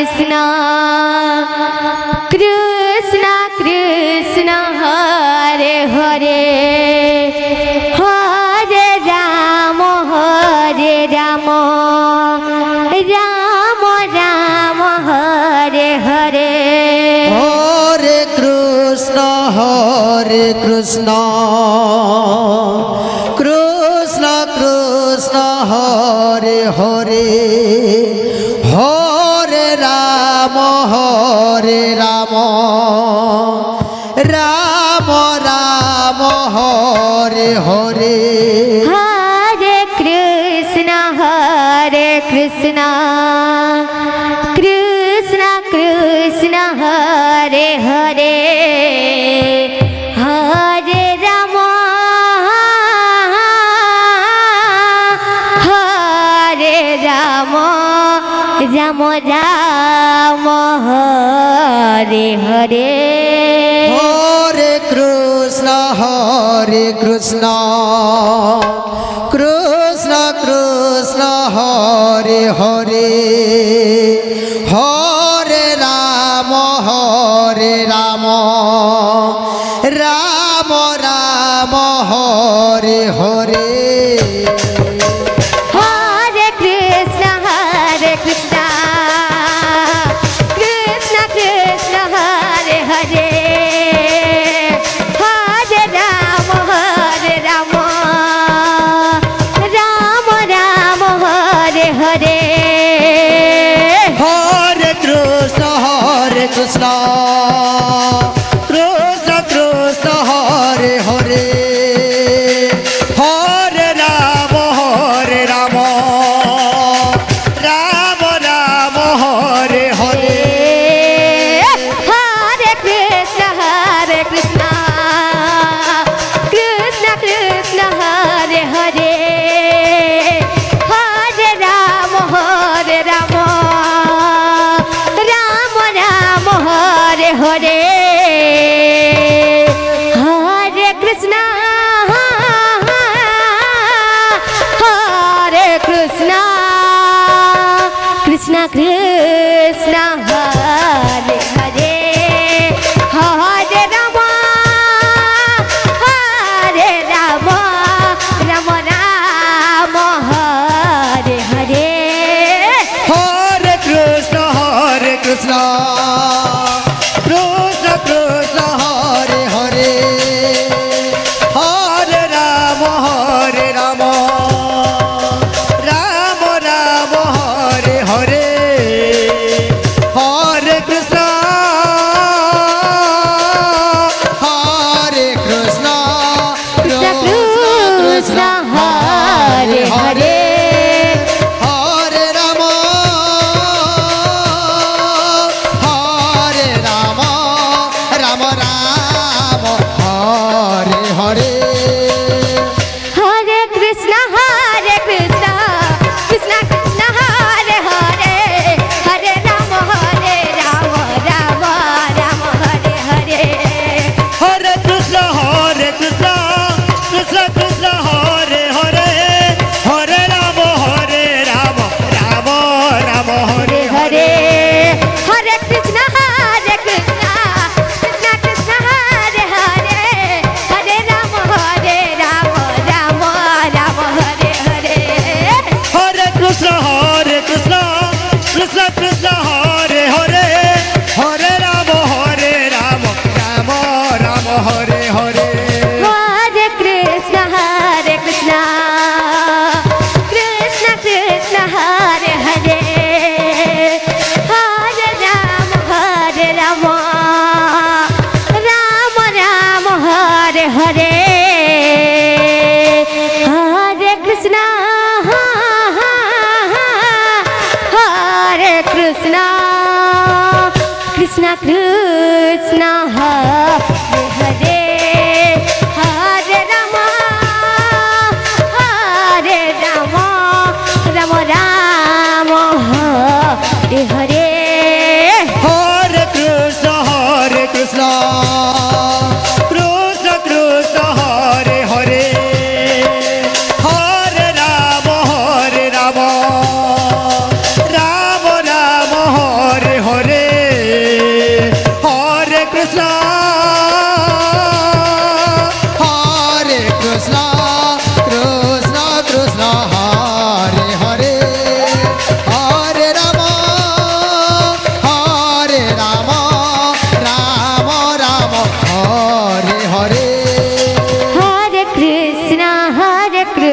Krishna Krishna Krishna Hare Hare Hare Rama Hare Rama Rama Rama Hare Hare Hare Krishna Krishna Krishna Hare Hare Hare Rama Rama Rama Hare Hare Hare Krishna Krishna Krishna Hare Hare Hare Rama Rama Rama Hare Hare Hare Krishna Krishna Krishna Hare Hare Hare Rama Rama Rama Hare Hare Hare Krishna Krishna Krishna Hare Hare Hare Rama Rama Rama Hare Hare Hare Krishna Krishna Krishna Hare Hare Hare Rama Rama Rama Hare Hare Hare Krishna Krishna Krishna Hare Hare Hare Rama Rama Rama Hare Hare Hare Krishna Krishna Krishna Hare Hare Hare Rama Rama Rama Hare Hare Hare Krishna Krishna Krishna Hare Hare Hare Rama Rama Rama Hare Hare Hare Krishna Krishna Hare Hare Hare Rama Rama Rama Hare Hare Hare Krishna Krishna Krishna Hare Hare Hare Rama Rama Rama Hare Hare Hare Krishna Krishna Krishna Hare Hare Hare Rama Rama Rama Hare Hare Hare Krishna Krishna Krishna Hare Hare Hare Rama Rama Rama Hare Hare Hare Krishna Krishna Hare Hare Hare Rama Rama Hare Hare Hare Krishna Krishna Krishna Hare Hare Hare Rama Rama Rama Hare Hare Hare Krishna Krishna Krishna Hare Hare Hare Rama Rama Rama Hare Hare Hare Krishna Krishna Hare Hare Hare Rama Rama Rama Hare Krishna